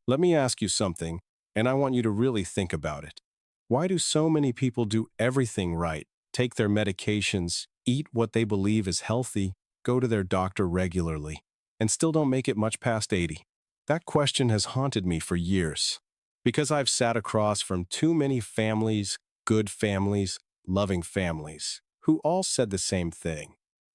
Let me ask you something, and I want you to really think about it. Why do so many people do everything right, take their medications, eat what they believe is healthy, go to their doctor regularly, and still don't make it much past 80? That question has haunted me for years. Because I've sat across from too many families, good families, loving families, who all said the same thing.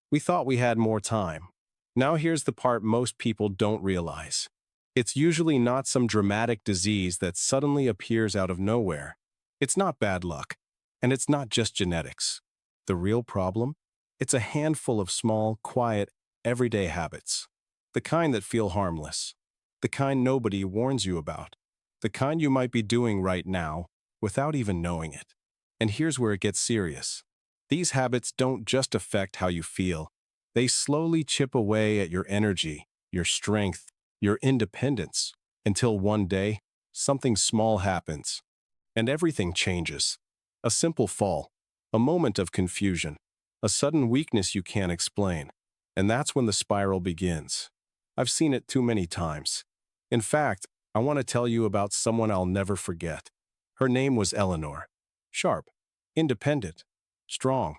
We thought we had more time. Now here's the part most people don't realize. It's usually not some dramatic disease that suddenly appears out of nowhere. It's not bad luck, and it's not just genetics. The real problem? It's a handful of small, quiet, everyday habits. The kind that feel harmless. The kind nobody warns you about. The kind you might be doing right now without even knowing it. And here's where it gets serious. These habits don't just affect how you feel. They slowly chip away at your energy, your strength, your independence, until one day, something small happens, and everything changes. A simple fall, a moment of confusion, a sudden weakness you can't explain, and that's when the spiral begins. I've seen it too many times. In fact, I want to tell you about someone I'll never forget. Her name was Eleanor. Sharp, independent, strong,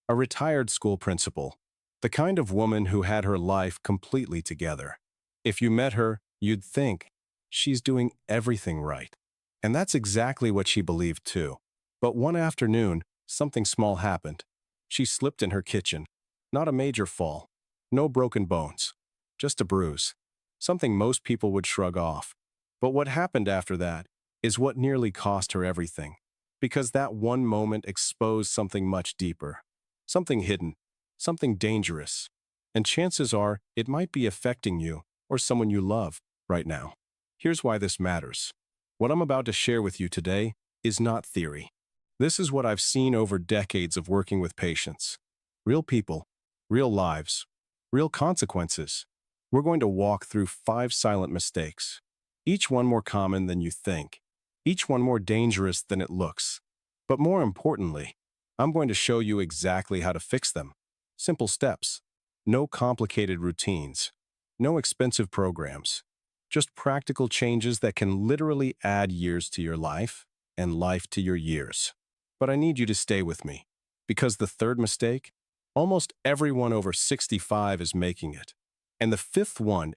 a retired school principal, the kind of woman who had her life completely together. If you met her, you'd think, she's doing everything right. And that's exactly what she believed too. But one afternoon, something small happened. She slipped in her kitchen. Not a major fall. No broken bones. Just a bruise. Something most people would shrug off. But what happened after that is what nearly cost her everything. Because that one moment exposed something much deeper. Something hidden. Something dangerous. And chances are, it might be affecting you or someone you love right now. Here's why this matters. What I'm about to share with you today is not theory. This is what I've seen over decades of working with patients. Real people, real lives, real consequences. We're going to walk through 5 silent mistakes. Each one more common than you think. Each one more dangerous than it looks. But more importantly, I'm going to show you exactly how to fix them. Simple steps. No complicated routines. No expensive programs. Just practical changes that can literally add years to your life and life to your years. But I need you to stay with me, because the third mistake, almost everyone over 65 is making it. And the fifth one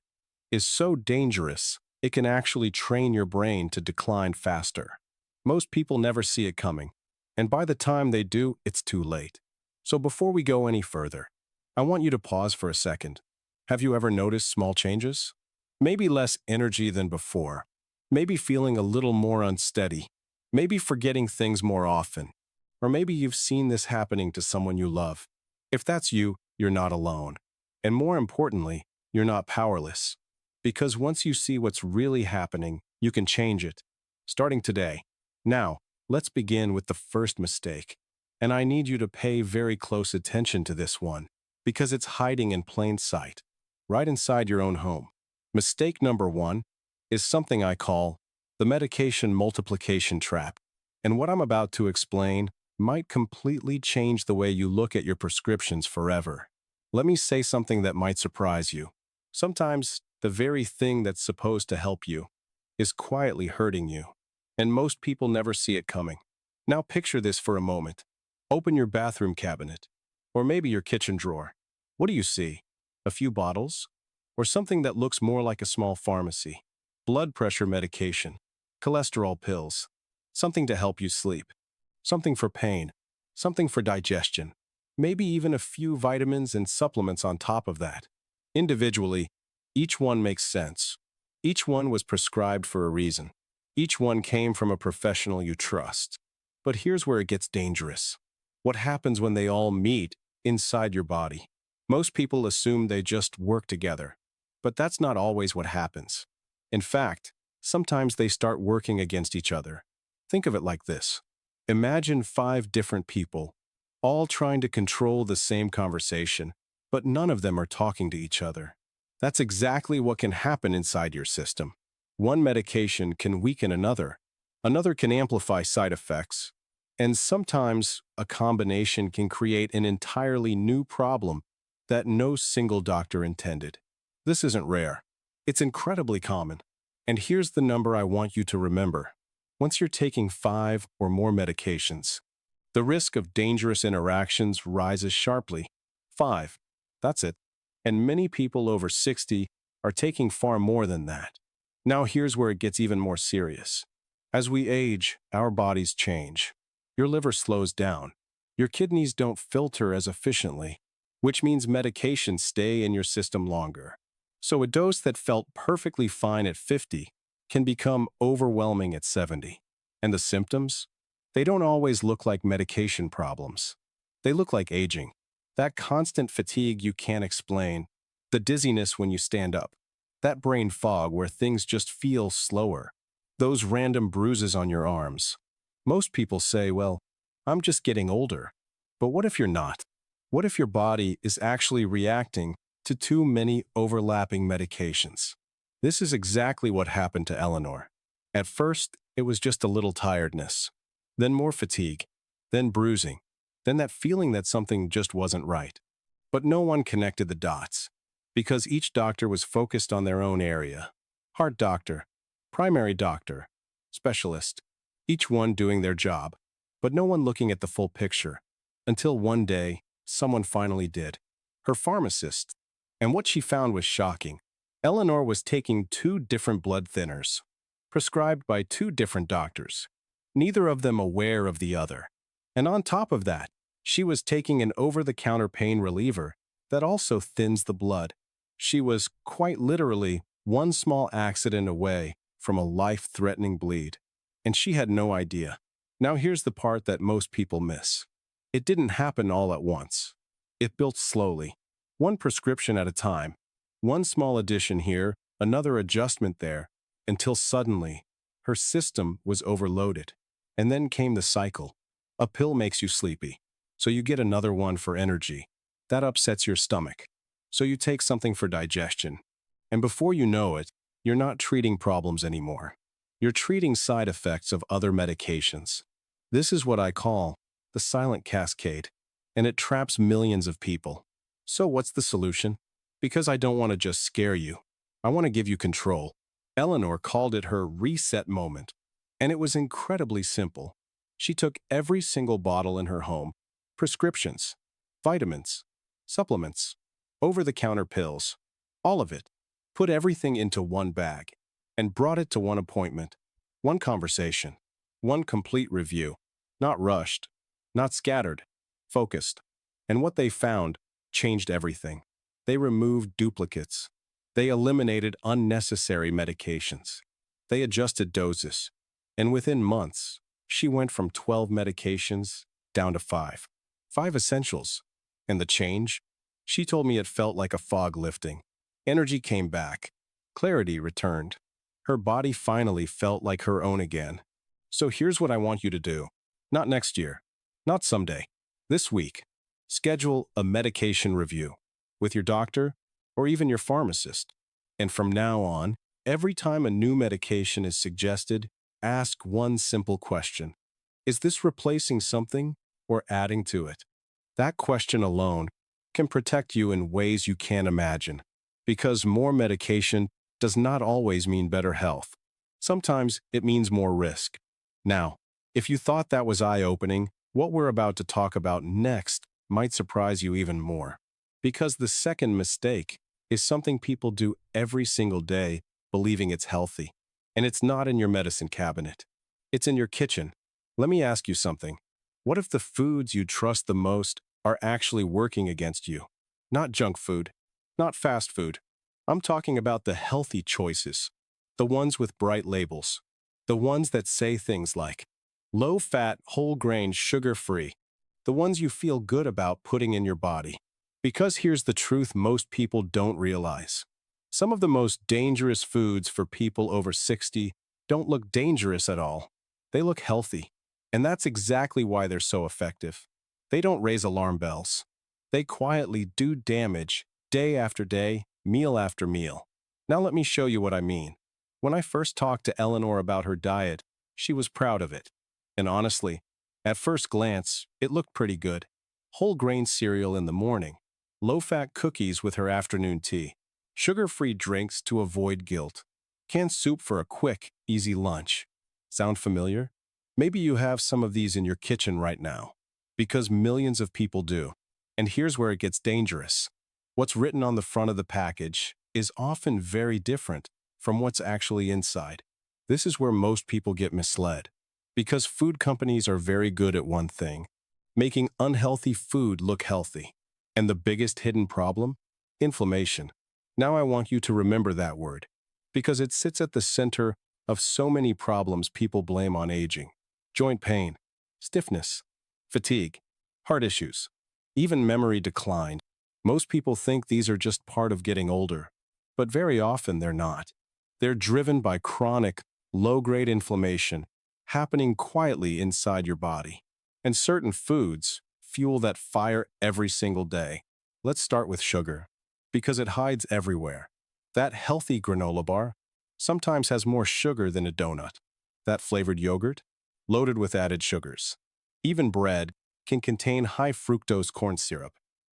is so dangerous, it can actually train your brain to decline faster. Most people never see it coming, and by the time they do, it's too late. So before we go any further, I want you to pause for a second. Have you ever noticed small changes? Maybe less energy than before. Maybe feeling a little more unsteady. Maybe forgetting things more often. Or maybe you've seen this happening to someone you love. If that's you, you're not alone. And more importantly, you're not powerless. Because once you see what's really happening, you can change it. Starting today. Now, let's begin with the first mistake. And I need you to pay very close attention to this one, because it's hiding in plain sight, right inside your own home. Mistake number 1 is something I call the medication multiplication trap. And what I'm about to explain might completely change the way you look at your prescriptions forever. Let me say something that might surprise you. Sometimes, the very thing that's supposed to help you is quietly hurting you, and most people never see it coming. Now picture this for a moment. Open your bathroom cabinet, or maybe your kitchen drawer. What do you see? A few bottles? Or something that looks more like a small pharmacy? Blood pressure medication, cholesterol pills, something to help you sleep, something for pain, something for digestion, maybe even a few vitamins and supplements on top of that. Individually, each one makes sense. Each one was prescribed for a reason. Each one came from a professional you trust. But here's where it gets dangerous. What happens when they all meet inside your body? Most people assume they just work together, but that's not always what happens. In fact, sometimes they start working against each other. Think of it like this. Imagine 5 different people, all trying to control the same conversation, but none of them are talking to each other. That's exactly what can happen inside your system. One medication can weaken another. Another can amplify side effects. And sometimes, a combination can create an entirely new problem that no single doctor intended. This isn't rare. It's incredibly common. And here's the number I want you to remember. Once you're taking 5 or more medications, the risk of dangerous interactions rises sharply. 5. That's it. And many people over 60 are taking far more than that. Now here's where it gets even more serious. As we age, our bodies change. Your liver slows down. Your kidneys don't filter as efficiently, which means medications stay in your system longer. So a dose that felt perfectly fine at 50 can become overwhelming at 70. And the symptoms? They don't always look like medication problems. They look like aging. That constant fatigue you can't explain, the dizziness when you stand up, that brain fog where things just feel slower, those random bruises on your arms. Most people say, well, I'm just getting older. But what if you're not? What if your body is actually reacting to too many overlapping medications? This is exactly what happened to Eleanor. At first, it was just a little tiredness, then more fatigue, then bruising, then that feeling that something just wasn't right. But no one connected the dots, because each doctor was focused on their own area. Heart doctor, primary doctor, specialist, each one doing their job, but no one looking at the full picture. Until one day, someone finally did. Her pharmacist. And what she found was shocking. Eleanor was taking 2 different blood thinners, prescribed by 2 different doctors, neither of them aware of the other. And on top of that, she was taking an over-the-counter pain reliever that also thins the blood. She was, quite literally, one small accident away from a life-threatening bleed. And she had no idea. Now here's the part that most people miss. It didn't happen all at once. It built slowly, one prescription at a time, one small addition here, another adjustment there, until suddenly, her system was overloaded. And then came the cycle. A pill makes you sleepy, so you get another one for energy. That upsets your stomach, so you take something for digestion. And before you know it, you're not treating problems anymore. You're treating side effects of other medications. This is what I call the silent cascade, and it traps millions of people. So what's the solution? Because I don't want to just scare you. I want to give you control. Eleanor called it her reset moment, and it was incredibly simple. She took every single bottle in her home, prescriptions, vitamins, supplements, over-the-counter pills, all of it, put everything into one bag, and brought it to one appointment, one conversation, one complete review, not rushed, not scattered, focused. And what they found changed everything. They removed duplicates. They eliminated unnecessary medications. They adjusted doses. And within months, she went from 12 medications down to 5. 5 essentials. And the change? She told me it felt like a fog lifting. Energy came back. Clarity returned. Her body finally felt like her own again. So here's what I want you to do. Not next year. Not someday. This week. Schedule a medication review with your doctor or even your pharmacist. And from now on, every time a new medication is suggested, ask one simple question. Is this replacing something or adding to it? That question alone can protect you in ways you can't imagine. Because more medication does not always mean better health. Sometimes it means more risk. Now, if you thought that was eye-opening, what we're about to talk about next might surprise you even more. Because the second mistake is something people do every single day, believing it's healthy. And it's not in your medicine cabinet. It's in your kitchen. Let me ask you something. What if the foods you trust the most are actually working against you? Not junk food, not fast food. I'm talking about the healthy choices, the ones with bright labels, the ones that say things like low-fat, whole-grain, sugar-free, the ones you feel good about putting in your body. Because here's the truth most people don't realize. Some of the most dangerous foods for people over 60 don't look dangerous at all. They look healthy. And that's exactly why they're so effective. They don't raise alarm bells. They quietly do damage day after day, meal after meal. Now let me show you what I mean. When I first talked to Eleanor about her diet, she was proud of it. And honestly, at first glance, it looked pretty good. Whole grain cereal in the morning, low-fat cookies with her afternoon tea, sugar-free drinks to avoid guilt. Canned soup for a quick, easy lunch. Sound familiar? Maybe you have some of these in your kitchen right now. Because millions of people do. And here's where it gets dangerous. What's written on the front of the package is often very different from what's actually inside. This is where most people get misled. Because food companies are very good at one thing, making unhealthy food look healthy. And the biggest hidden problem? Inflammation. Now I want you to remember that word, because it sits at the center of so many problems people blame on aging. Joint pain, stiffness, fatigue, heart issues, even memory decline. Most people think these are just part of getting older, but very often they're not. They're driven by chronic, low-grade inflammation happening quietly inside your body. And certain foods fuel that fire every single day. Let's start with sugar, because it hides everywhere. That healthy granola bar sometimes has more sugar than a donut. That flavored yogurt, loaded with added sugars. Even bread can contain high fructose corn syrup.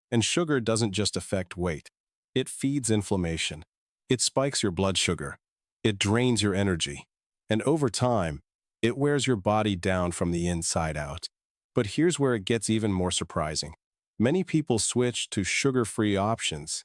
And sugar doesn't just affect weight. It feeds inflammation. It spikes your blood sugar. It drains your energy. And over time, it wears your body down from the inside out. But here's where it gets even more surprising. Many people switch to sugar-free options,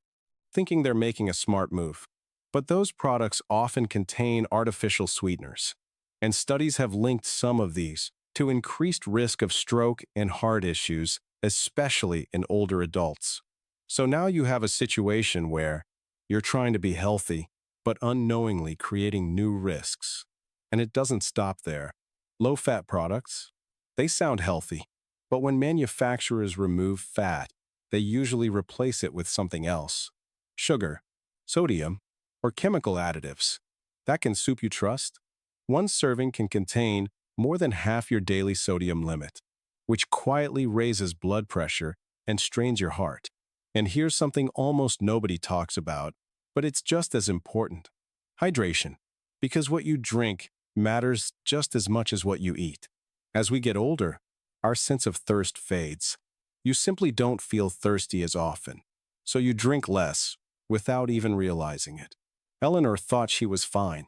thinking they're making a smart move. But those products often contain artificial sweeteners. And studies have linked some of these to increased risk of stroke and heart issues, especially in older adults. So now you have a situation where you're trying to be healthy, but unknowingly creating new risks. And it doesn't stop there. Low-fat products, they sound healthy, but when manufacturers remove fat, they usually replace it with something else. Sugar, sodium, or chemical additives. That can soup you trust? One serving can contain more than half your daily sodium limit, which quietly raises blood pressure and strains your heart. And here's something almost nobody talks about, but it's just as important. Hydration. Because what you drink matters just as much as what you eat. As we get older, our sense of thirst fades. You simply don't feel thirsty as often, so you drink less without even realizing it. Eleanor thought she was fine.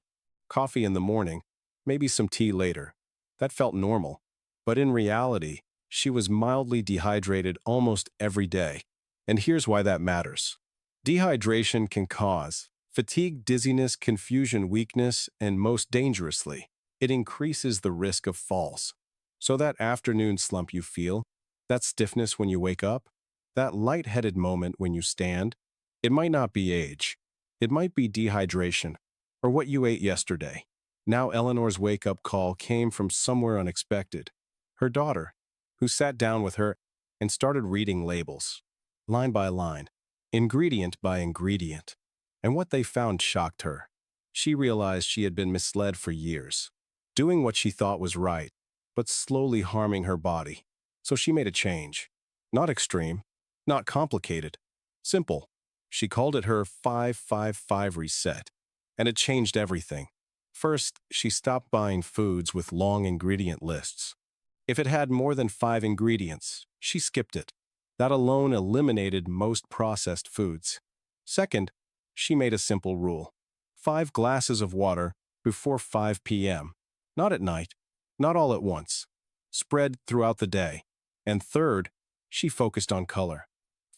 Coffee in the morning, maybe some tea later. That felt normal. But in reality, she was mildly dehydrated almost every day. And here's why that matters. Dehydration can cause fatigue, dizziness, confusion, weakness, and most dangerously, it increases the risk of falls. So that afternoon slump you feel, that stiffness when you wake up, that lightheaded moment when you stand, it might not be age. It might be dehydration, or what you ate yesterday. Now Eleanor's wake-up call came from somewhere unexpected. Her daughter, who sat down with her and started reading labels, line by line, ingredient by ingredient. And what they found shocked her. She realized she had been misled for years, doing what she thought was right, but slowly harming her body. So she made a change. Not extreme, not complicated, simple. She called it her 5-5-5 reset, and it changed everything. First, she stopped buying foods with long ingredient lists. If it had more than 5 ingredients, she skipped it. That alone eliminated most processed foods. Second, she made a simple rule. 5 glasses of water before 5 p.m. Not at night, not all at once. Spread throughout the day. And third, she focused on color.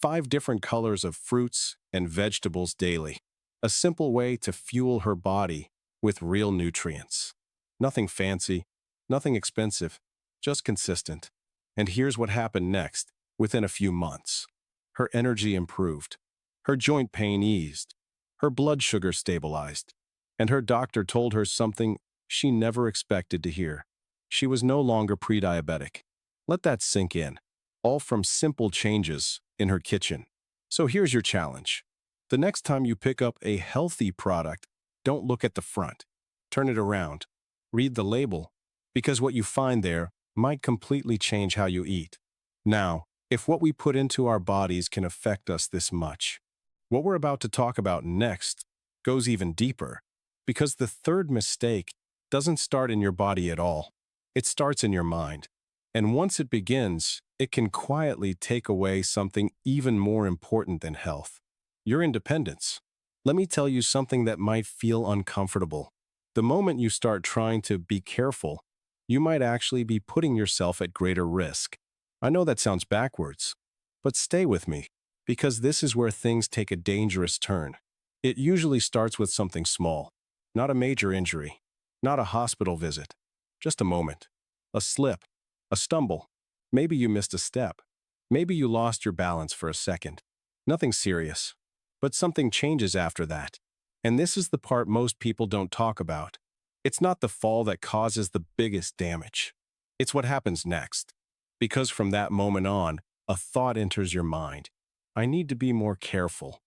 5 different colors of fruits and vegetables daily. A simple way to fuel her body with real nutrients. Nothing fancy, nothing expensive, just consistent. And here's what happened next, within a few months. Her energy improved. Her joint pain eased. Her blood sugar stabilized. And her doctor told her something she never expected to hear. She was no longer pre-diabetic. Let that sink in. All from simple changes in her kitchen. So here's your challenge. The next time you pick up a healthy product, don't look at the front. Turn it around. Read the label, because what you find there might completely change how you eat. Now, if what we put into our bodies can affect us this much, what we're about to talk about next goes even deeper, because the third mistake doesn't start in your body at all. It starts in your mind. And once it begins, it can quietly take away something even more important than health: your independence. Let me tell you something that might feel uncomfortable. The moment you start trying to be careful, you might actually be putting yourself at greater risk. I know that sounds backwards, but stay with me, because this is where things take a dangerous turn. It usually starts with something small, not a major injury, not a hospital visit, just a moment, a slip, a stumble. Maybe you missed a step. Maybe you lost your balance for a second. Nothing serious, but something changes after that. And this is the part most people don't talk about. It's not the fall that causes the biggest damage. It's what happens next. Because from that moment on, a thought enters your mind. I need to be more careful.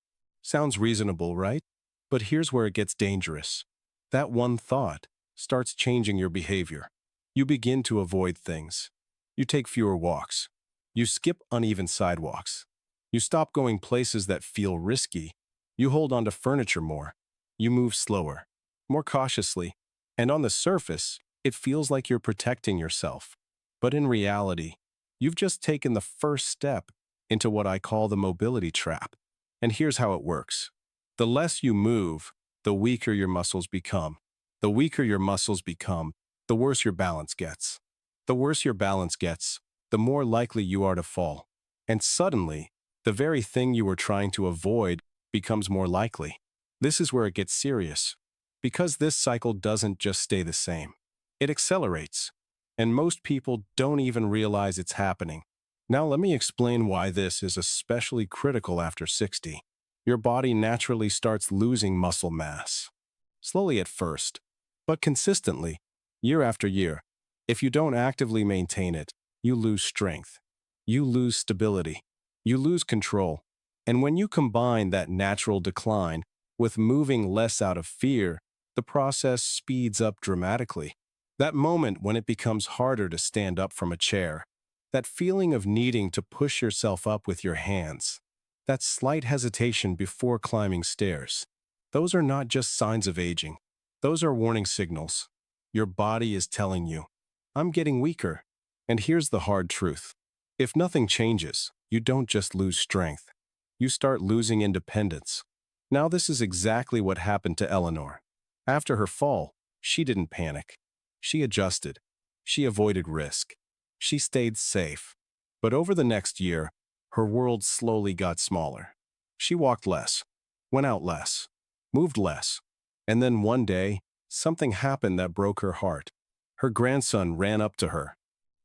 Sounds reasonable, right? But here's where it gets dangerous. That one thought starts changing your behavior. You begin to avoid things. You take fewer walks. You skip uneven sidewalks. You stop going places that feel risky. You hold on to furniture more. You move slower, more cautiously. And on the surface, it feels like you're protecting yourself. But in reality, you've just taken the first step into what I call the mobility trap. And here's how it works. The less you move, the weaker your muscles become. The weaker your muscles become, the worse your balance gets. The worse your balance gets, the more likely you are to fall. And suddenly, the very thing you were trying to avoid becomes more likely. This is where it gets serious. Because this cycle doesn't just stay the same. It accelerates. And most people don't even realize it's happening. Now let me explain why this is especially critical after 60. Your body naturally starts losing muscle mass. Slowly at first, but consistently, year after year. If you don't actively maintain it, you lose strength. You lose stability. You lose control. And when you combine that natural decline with moving less out of fear, the process speeds up dramatically. That moment when it becomes harder to stand up from a chair, that feeling of needing to push yourself up with your hands, that slight hesitation before climbing stairs, those are not just signs of aging. Those are warning signals. Your body is telling you, I'm getting weaker. And here's the hard truth. If nothing changes, you don't just lose strength. You start losing independence. Now this is exactly what happened to Eleanor. After her fall, she didn't panic. She adjusted. She avoided risk. She stayed safe. But over the next year, her world slowly got smaller. She walked less, went out less, moved less. And then one day, something happened that broke her heart. Her grandson ran up to her,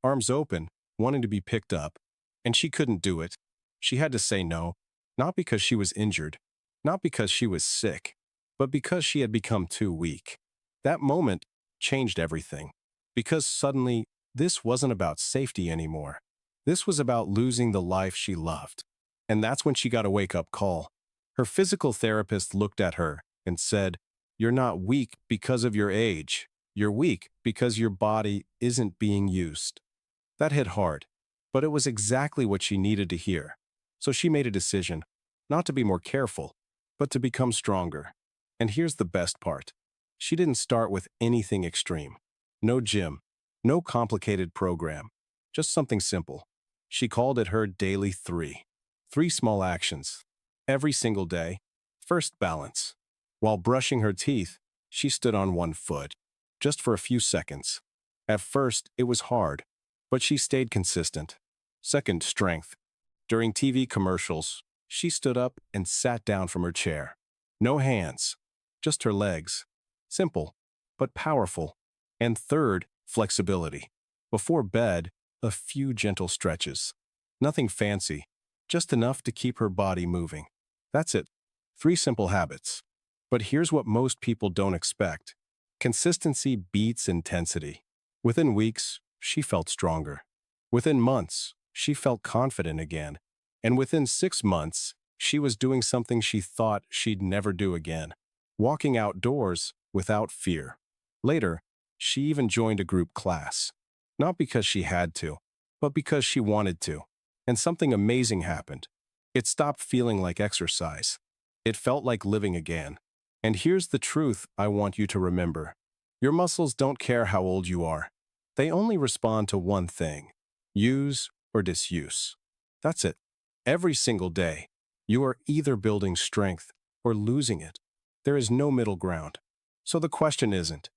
arms open, wanting to be picked up. And she couldn't do it. She had to say no, not because she was injured, not because she was sick, but because she had become too weak. That moment changed everything. Because suddenly, this wasn't about safety anymore. This was about losing the life she loved. And that's when she got a wake-up call. Her physical therapist looked at her and said, "You're not weak because of your age. You're weak because your body isn't being used." That hit hard, but it was exactly what she needed to hear. So she made a decision, not to be more careful, but to become stronger. And here's the best part. She didn't start with anything extreme. No gym, no complicated program, just something simple. She called it her daily 3. 3 small actions. Every single day. First, balance. While brushing her teeth, she stood on one foot, just for a few seconds. At first, it was hard, but she stayed consistent. Second, strength. During TV commercials, she stood up and sat down from her chair. No hands, just her legs. Simple, but powerful. And third, flexibility. Before bed, a few gentle stretches. Nothing fancy, just enough to keep her body moving. That's it. 3 simple habits. But here's what most people don't expect. Consistency beats intensity. Within weeks, she felt stronger. Within months, she felt confident again. And within 6 months, she was doing something she thought she'd never do again. Walking outdoors without fear. Later, she even joined a group class. Not because she had to, but because she wanted to. And something amazing happened. It stopped feeling like exercise. It felt like living again. And here's the truth I want you to remember. Your muscles don't care how old you are. They only respond to one thing: use or disuse. That's it. Every single day, you are either building strength or losing it. There is no middle ground. So the question isn't,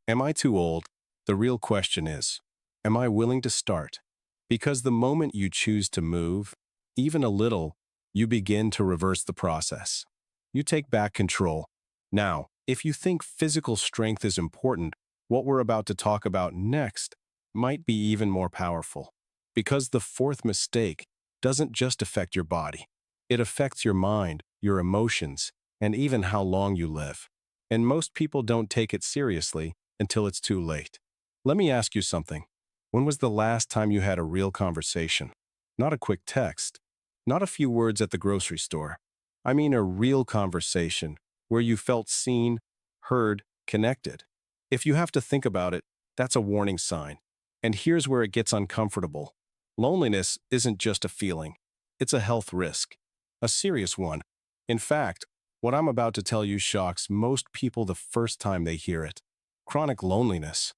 am I too old? The real question is, am I willing to start? Because the moment you choose to move, even a little, you begin to reverse the process. You take back control. Now, if you think physical strength is important, what we're about to talk about next might be even more powerful. Because the fourth mistake doesn't just affect your body, it affects your mind, your emotions, and even how long you live. And most people don't take it seriously until it's too late. Let me ask you something. When was the last time you had a real conversation? Not a quick text, not a few words at the grocery store. I mean a real conversation where you felt seen, heard, connected. If you have to think about it, that's a warning sign. And here's where it gets uncomfortable. Loneliness isn't just a feeling, it's a health risk, a serious one. In fact, what I'm about to tell you shocks most people the first time they hear it. Chronic loneliness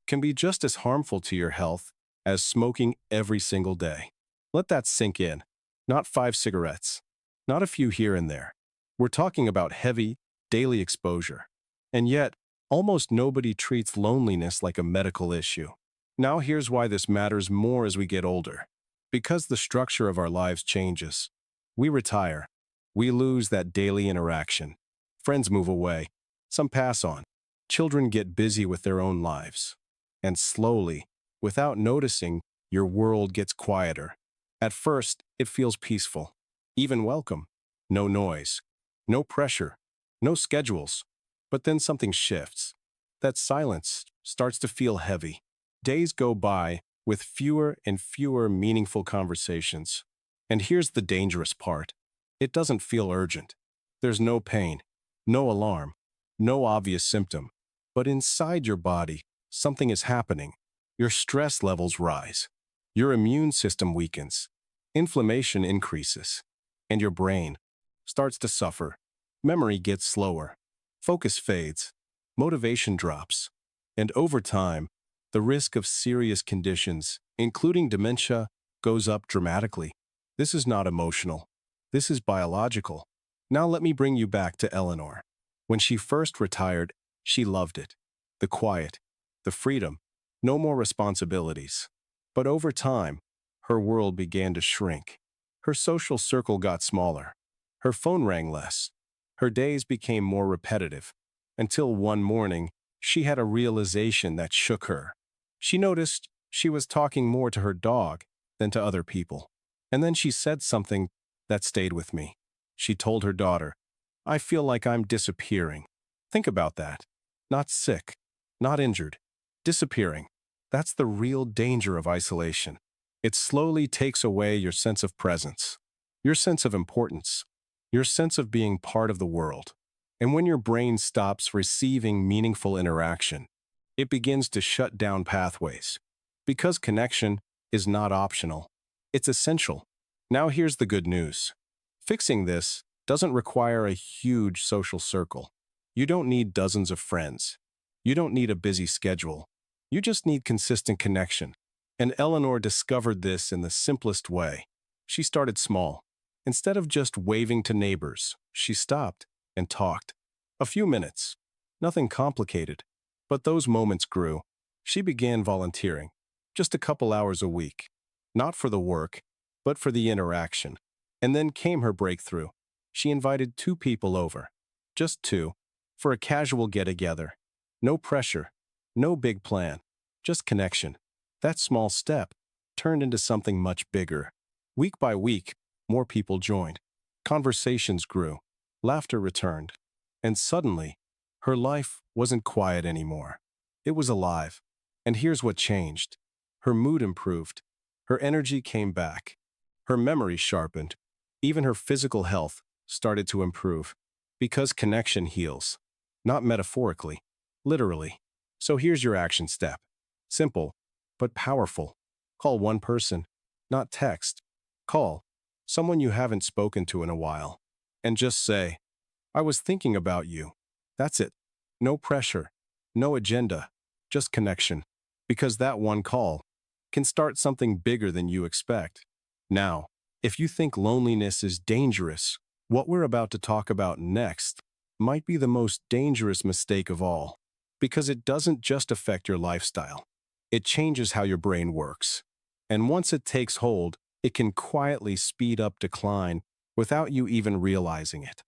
can be just as harmful to your health as smoking every single day. Let that sink in. Not 5 cigarettes, not a few here and there. We're talking about heavy, daily exposure. And yet, almost nobody treats loneliness like a medical issue. Now here's why this matters more as we get older. Because the structure of our lives changes. We retire. We lose that daily interaction. Friends move away. Some pass on. Children get busy with their own lives. And slowly, without noticing, your world gets quieter. At first, it feels peaceful, even welcome. No noise, no pressure, no schedules. But then something shifts. That silence starts to feel heavy. Days go by with fewer and fewer meaningful conversations. And here's the dangerous part. It doesn't feel urgent. There's no pain, no alarm, no obvious symptom. But inside your body, something is happening. Your stress levels rise. Your immune system weakens. Inflammation increases. And your brain starts to suffer. Memory gets slower. Focus fades. Motivation drops. And over time, the risk of serious conditions, including dementia, goes up dramatically. This is not emotional. This is biological. Now let me bring you back to Eleanor. When she first retired, she loved it. The quiet, the freedom, no more responsibilities. But over time, her world began to shrink. Her social circle got smaller. Her phone rang less. Her days became more repetitive. Until one morning, she had a realization that shook her. She noticed she was talking more to her dog than to other people. And then she said something that stayed with me. She told her daughter, "I feel like I'm disappearing." Think about that. Not sick, not injured, disappearing. That's the real danger of isolation. It slowly takes away your sense of presence, your sense of importance, your sense of being part of the world. And when your brain stops receiving meaningful interaction, it begins to shut down pathways. Because connection is not optional, it's essential. Now here's the good news. Fixing this doesn't require a huge social circle. You don't need dozens of friends. You don't need a busy schedule. You just need consistent connection. And Eleanor discovered this in the simplest way. She started small. Instead of just waving to neighbors, she stopped and talked. A few minutes. Nothing complicated. But those moments grew. She began volunteering. Just a couple hours a week. Not for the work, but for the interaction. And then came her breakthrough. She invited 2 people over. Just 2. For a casual get-together. No pressure. No big plan. Just connection. That small step turned into something much bigger. Week by week, more people joined. Conversations grew. Laughter returned. And suddenly, her life wasn't quiet anymore. It was alive. And here's what changed. Her mood improved. Her energy came back. Her memory sharpened. Even her physical health started to improve. Because connection heals. Not metaphorically, literally. So here's your action step. Simple, but powerful. Call one person, not text. Call someone you haven't spoken to in a while. And just say, "I was thinking about you." That's it. No pressure, no agenda, just connection. Because that one call can start something bigger than you expect. Now, if you think loneliness is dangerous, What we're about to talk about next might be the most dangerous mistake of all, because it doesn't just affect your lifestyle. It changes how your brain works. And once it takes hold, it can quietly speed up decline without you even realizing it.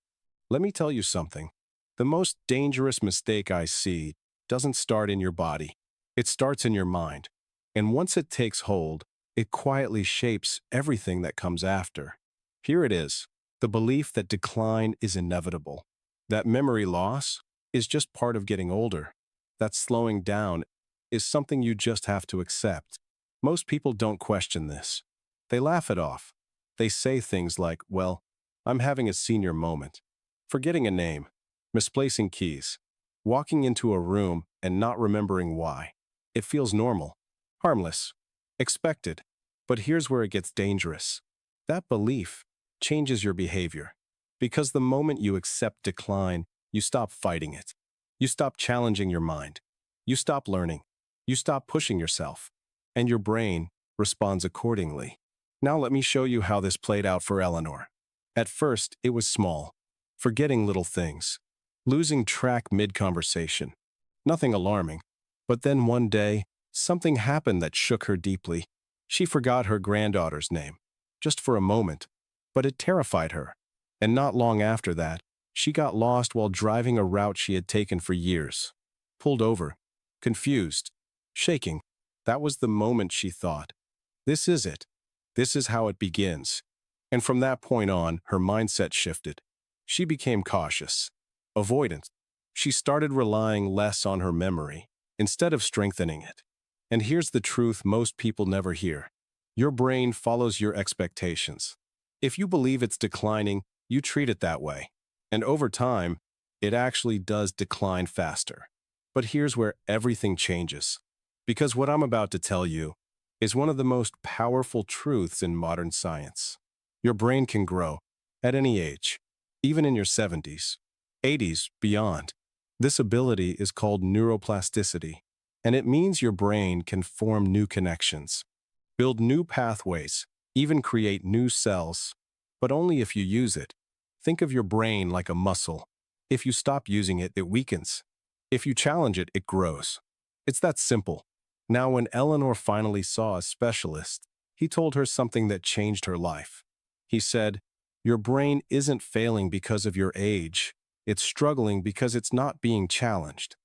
Let me tell you something. The most dangerous mistake I see doesn't start in your body. It starts in your mind. And once it takes hold, it quietly shapes everything that comes after. Here it is, the belief that decline is inevitable, that memory loss is just part of getting older, that slowing down is something you just have to accept. Most people don't question this. They laugh it off. They say things like, well, I'm having a senior moment, forgetting a name, misplacing keys, walking into a room and not remembering why. It feels normal, harmless, expected. But here's where it gets dangerous. That belief changes your behavior. Because the moment you accept decline, you stop fighting it. You stop challenging your mind. You stop learning. You stop pushing yourself. And your brain responds accordingly. Now let me show you how this played out for Eleanor. At first, it was small, forgetting little things, losing track mid-conversation. Nothing alarming. But then one day, something happened that shook her deeply. She forgot her granddaughter's name, just for a moment, but it terrified her. And not long after that, she got lost while driving a route she had taken for years. Pulled over, confused, shaking. That was the moment she thought, this is it. This is how it begins. And from that point on, her mindset shifted. She became cautious, avoidant. She started relying less on her memory, instead of strengthening it. And here's the truth most people never hear. Your brain follows your expectations. If you believe it's declining, you treat it that way. And over time, it actually does decline faster. But here's where everything changes. Because what I'm about to tell you is one of the most powerful truths in modern science. Your brain can grow at any age, even in your 70s, 80s, beyond. This ability is called neuroplasticity, and it means your brain can form new connections, build new pathways, even create new cells, but only if you use it. Think of your brain like a muscle. If you stop using it, it weakens. If you challenge it, it grows. It's that simple. Now, when Eleanor finally saw a specialist, he told her something that changed her life. He said, your brain isn't failing because of your age. It's struggling because it's not being challenged.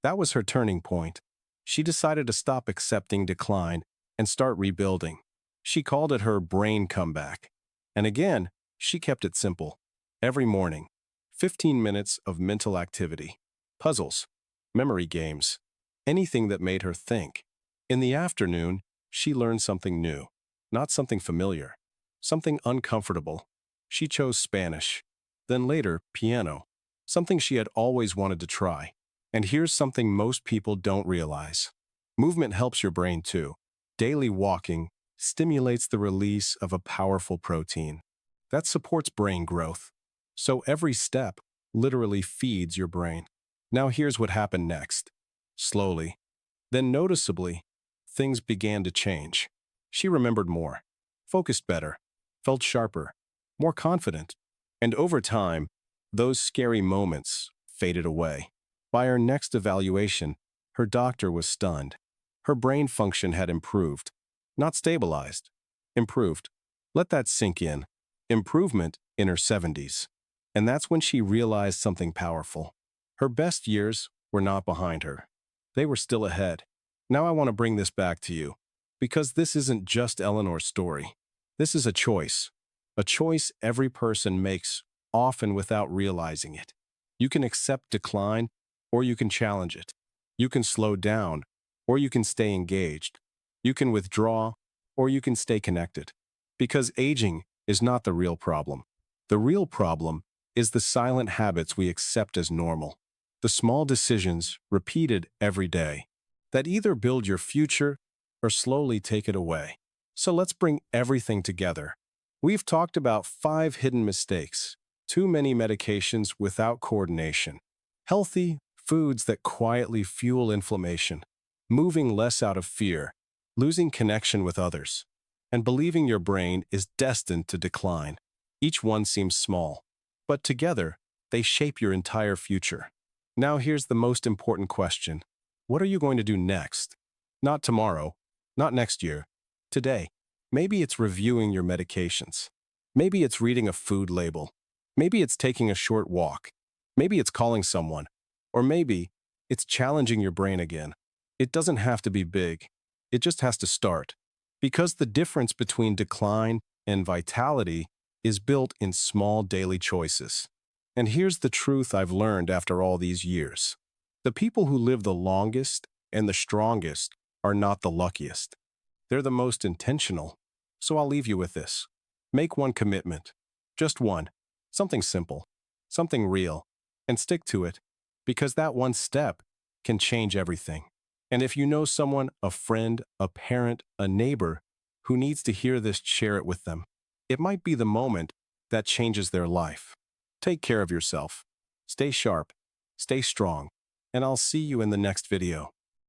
That was her turning point. She decided to stop accepting decline and start rebuilding. She called it her brain comeback. And again, she kept it simple. Every morning, 15 minutes of mental activity, puzzles, memory games, anything that made her think. In the afternoon, she learned something new, not something familiar, something uncomfortable. She chose Spanish, then later piano, something she had always wanted to try. And here's something most people don't realize. Movement helps your brain too. Daily walking stimulates the release of a powerful protein that supports brain growth. So every step literally feeds your brain. Now here's what happened next. Slowly, then noticeably, things began to change. She remembered more, focused better, felt sharper, more confident. And over time, those scary moments faded away. By her next evaluation, her doctor was stunned. Her brain function had improved, not stabilized, improved. Let that sink in. Improvement in her 70s. And that's when she realized something powerful. Her best years were not behind her. They were still ahead. Now I want to bring this back to you, because this isn't just Eleanor's story. This is a choice every person makes, often without realizing it. You can accept decline, or you can challenge it. You can slow down, or you can stay engaged. You can withdraw, or you can stay connected. Because aging is not the real problem. The real problem is the silent habits we accept as normal. The small decisions repeated every day that either build your future or slowly take it away. So let's bring everything together. We've talked about 5 hidden mistakes, too many medications without coordination, healthy foods that quietly fuel inflammation, moving less out of fear, losing connection with others, and believing your brain is destined to decline. Each one seems small, but together, they shape your entire future. Now here's the most important question. What are you going to do next? Not tomorrow, not next year, today. Maybe it's reviewing your medications. Maybe it's reading a food label. Maybe it's taking a short walk. Maybe it's calling someone. Or maybe it's challenging your brain again. It doesn't have to be big. It just has to start. Because the difference between decline and vitality is built in small daily choices. And here's the truth I've learned after all these years. The people who live the longest and the strongest are not the luckiest. They're the most intentional. So I'll leave you with this. Make one commitment. Just one. Something simple. Something real. And stick to it. Because that one step can change everything. And if you know someone, a friend, a parent, a neighbor, who needs to hear this, share it with them. It might be the moment that changes their life. Take care of yourself. Stay sharp. Stay strong. And I'll see you in the next video.